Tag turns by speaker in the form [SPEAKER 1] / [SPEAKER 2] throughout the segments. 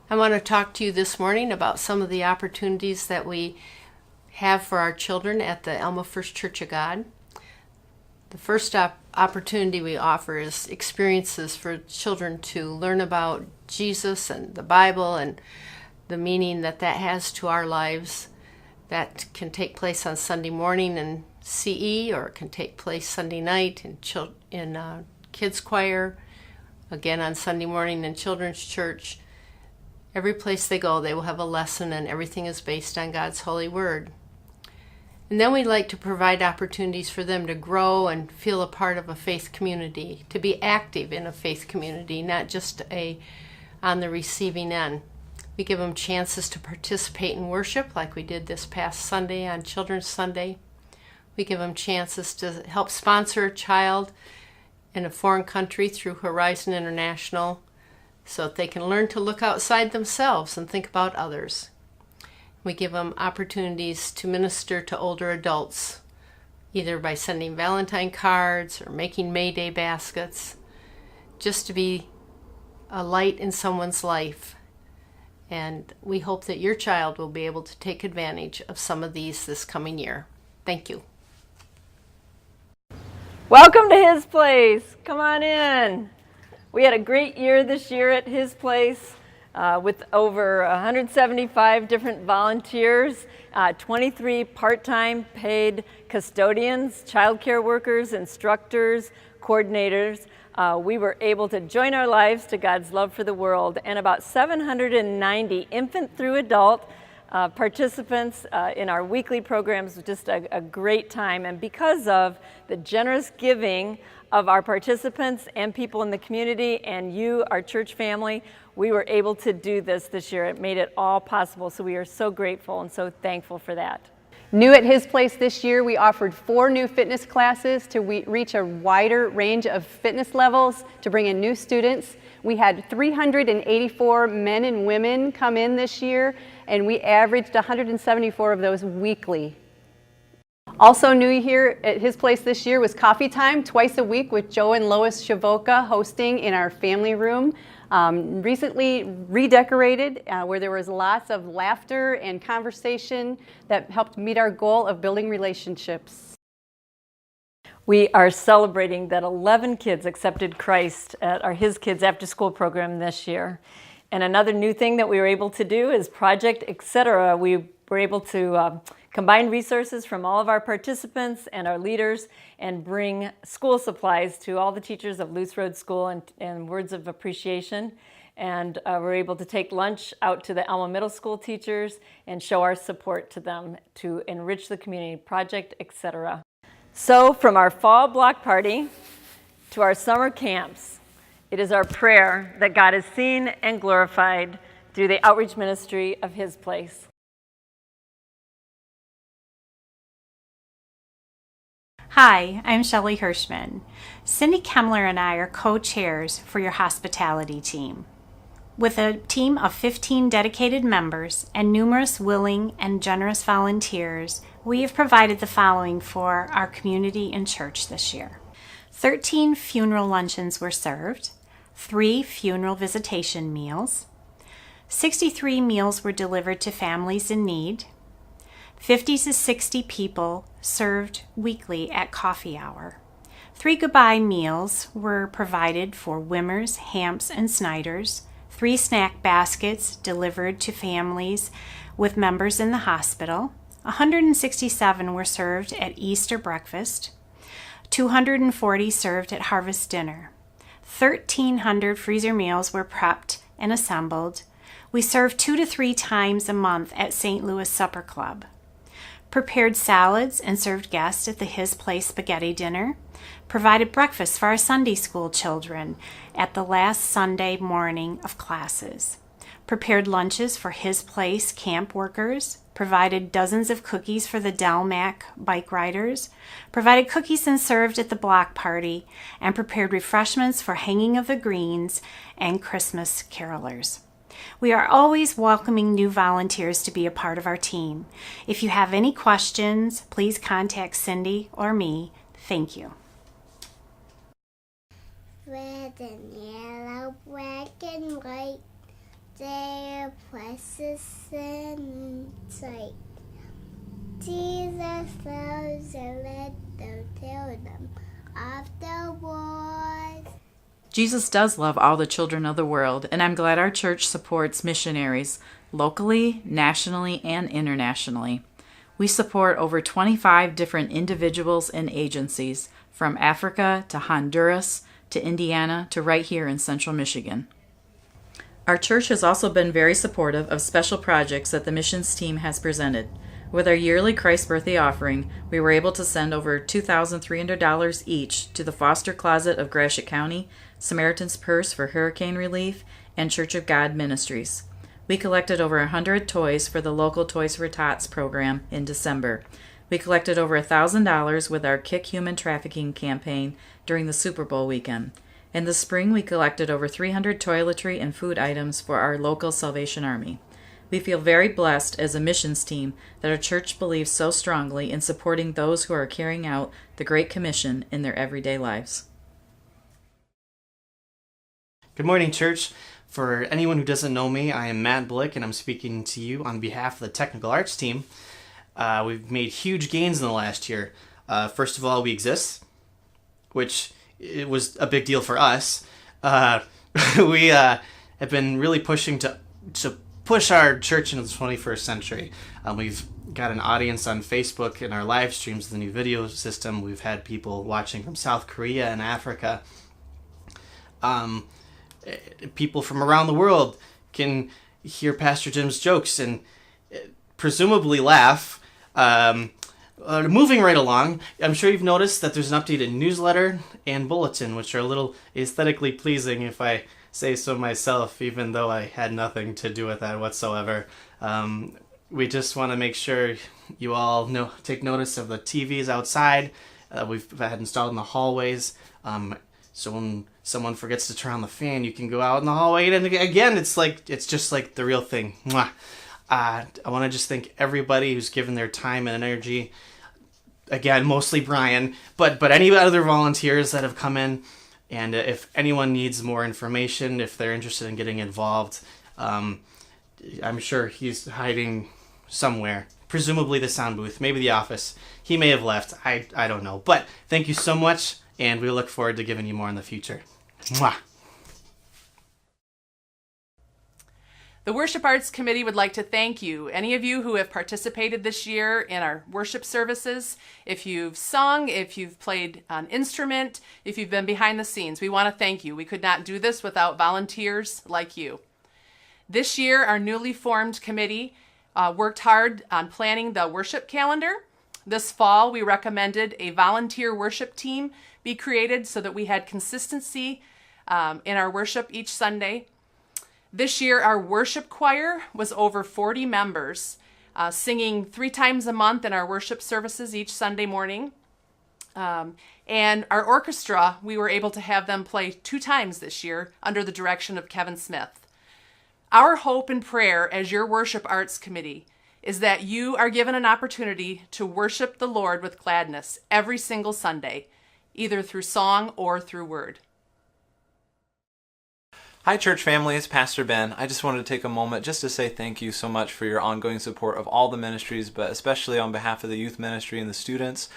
[SPEAKER 1] I want to talk to you this morning about some of the opportunities that we have for our children at the Alma First Church of God. The first opportunity we offer is experiences for children to learn about Jesus and the Bible and the meaning that that has to our lives. That can take place on Sunday morning in CE, or it can take place Sunday night in kids choir, again on Sunday morning in children's church. Every place they go, they will have a lesson, and everything is based on God's holy word. And then we like to provide opportunities for them to grow and feel a part of a faith community, to be active in a faith community, not just on the receiving end. We give them chances to participate in worship like we did this past Sunday on Children's Sunday. We give them chances to help sponsor a child in a foreign country through Horizon International, so that they can learn to look outside themselves and think about others. We give them opportunities to minister to older adults, either by sending Valentine cards or making May Day baskets, just to be a light in someone's life. And we hope that your child will be able to take advantage of some of these this coming year. Thank you.
[SPEAKER 2] Welcome to His Place. Come on in. We had a great year this year at His Place with over 175 different volunteers, 23 part-time paid custodians, childcare workers, instructors, coordinators. We were able to join our lives to God's love for the world, and about 790 infant through adult participants in our weekly programs. Just a great time, and because of the generous giving of our participants and people in the community and you, our church family, we were able to do this year. It made it all possible, so we are so grateful and so thankful for that.
[SPEAKER 3] New at His Place this year, we offered 4 new fitness classes to reach a wider range of fitness levels to bring in new students. We had 384 men and women come in this year, and we averaged 174 of those weekly. Also new here at His Place this year was coffee time, twice a week, with Joe and Lois Shavoka hosting in our family room. Recently redecorated, where there was lots of laughter and conversation that helped meet our goal of building relationships.
[SPEAKER 2] We are celebrating that 11 kids accepted Christ at our His Kids After School program this year. And another new thing that we were able to do is Project Etc. We were able to combine resources from all of our participants and our leaders and bring school supplies to all the teachers of Luce Road School and words of appreciation. And we're able to take lunch out to the Alma Middle School teachers and show our support to them to enrich the community. Project Etc. So from our fall block party to our summer camps, it is our prayer that God is seen and glorified through the outreach ministry of His Place.
[SPEAKER 4] Hi, I'm Shelley Hirschman. Cindy Kemmler and I are co-chairs for your hospitality team. With a team of 15 dedicated members and numerous willing and generous volunteers, we have provided the following for our community and church this year. 13 funeral luncheons were served, 3 funeral visitation meals, 63 meals were delivered to families in need, 50 to 60 people served weekly at coffee hour. 3 goodbye meals were provided for Wimmers, Hamps, and Snyders. 3 snack baskets delivered to families with members in the hospital. 167 were served at Easter breakfast. 240 served at harvest dinner. 1,300 freezer meals were prepped and assembled. We served 2 to 3 times a month at St. Louis Supper Club. Prepared salads and served guests at the His Place spaghetti dinner. Provided breakfast for our Sunday school children at the last Sunday morning of classes. Prepared lunches for His Place camp workers. Provided dozens of cookies for the Delmac bike riders. Provided cookies and served at the block party. And prepared refreshments for Hanging of the Greens and Christmas carolers. We are always welcoming new volunteers to be a part of our team. If you have any questions, please contact Cindy or me. Thank you.
[SPEAKER 5] Red and yellow, black and white, they precious insight. Jesus loves the little children of the world.
[SPEAKER 6] Jesus does love all the children of the world, and I'm glad our church supports missionaries locally, nationally, and internationally. We support over 25 different individuals and agencies, from Africa to Honduras to Indiana to right here in central Michigan. Our church has also been very supportive of special projects that the missions team has presented. With our yearly Christ Birthday offering, we were able to send over $2,300 each to the Foster Closet of Gratiot County, Samaritan's Purse for hurricane relief, and Church of God Ministries. We collected over 100 toys for the local Toys for Tots program in December. We collected over $1,000 with our Kick Human Trafficking campaign during the Super Bowl weekend. In the spring, we collected over 300 toiletry and food items for our local Salvation Army. We feel very blessed as a missions team that our church believes so strongly in supporting those who are carrying out the Great Commission in their everyday lives.
[SPEAKER 7] Good morning, church. For anyone who doesn't know me, I am Matt Blick, and I'm speaking to you on behalf of the Technical Arts team. We've made huge gains in the last year. First of all, we exist, which it was a big deal for us. We have been really pushing to push our church into the 21st century. We've got an audience on Facebook in our live streams, the new video system. We've had people watching from South Korea and Africa. People from around the world can hear Pastor Jim's jokes and presumably laugh. Moving right along, I'm sure you've noticed that there's an updated newsletter and bulletin, which are a little aesthetically pleasing, if I say so myself, even though I had nothing to do with that whatsoever. We just want to make sure you all take notice of the TVs outside we've had installed in the hallways. So when someone forgets to turn on the fan, you can go out in the hallway, and again, it's just like the real thing. Mwah. I want to just thank everybody who's given their time and energy. Again, mostly Brian, but any other volunteers that have come in. And if anyone needs more information, if they're interested in getting involved, I'm sure he's hiding somewhere. Presumably the sound booth, maybe the office. He may have left. I don't know. But thank you so much, and we look forward to giving you more in the future. Mwah.
[SPEAKER 8] The Worship Arts Committee would like to thank you, any of you who have participated this year in our worship services. If you've sung, if you've played an instrument, if you've been behind the scenes, we want to thank you. We could not do this without volunteers like you. This year, our newly formed committee worked hard on planning the worship calendar. This fall, we recommended a volunteer worship team be created so that we had consistency in our worship each Sunday. This year, our worship choir was over 40 members, singing 3 times a month in our worship services each Sunday morning. And our orchestra, we were able to have them play 2 times this year under the direction of Kevin Smith. Our hope and prayer as your Worship Arts Committee is that you are given an opportunity to worship the Lord with gladness every single Sunday, either through song or through word.
[SPEAKER 9] Hi church family, it's Pastor Ben. I just wanted to take a moment just to say thank you so much for your ongoing support of all the ministries, but especially on behalf of the youth ministry and the students.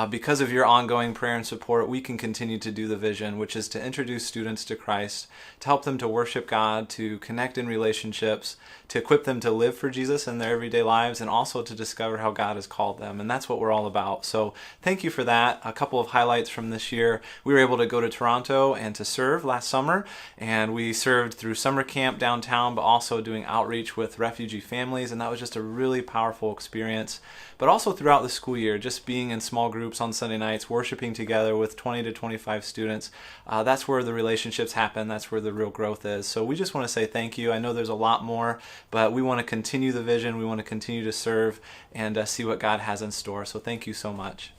[SPEAKER 9] Because of your ongoing prayer and support, we can continue to do the vision, which is to introduce students to Christ, to help them to worship God, to connect in relationships, to equip them to live for Jesus in their everyday lives, and also to discover how God has called them. And that's what we're all about. So thank you for that. A couple of highlights from this year. We were able to go to Toronto and to serve last summer, and we served through summer camp downtown, but also doing outreach with refugee families, and that was just a really powerful experience. But also throughout the school year, just being in small groups on Sunday nights, worshiping together with 20 to 25 students, that's where the relationships happen, that's where the real growth is. So we just want to say thank you. I know there's a lot more, but we want to continue the vision, we want to continue to serve and see what God has in store. So thank you so much.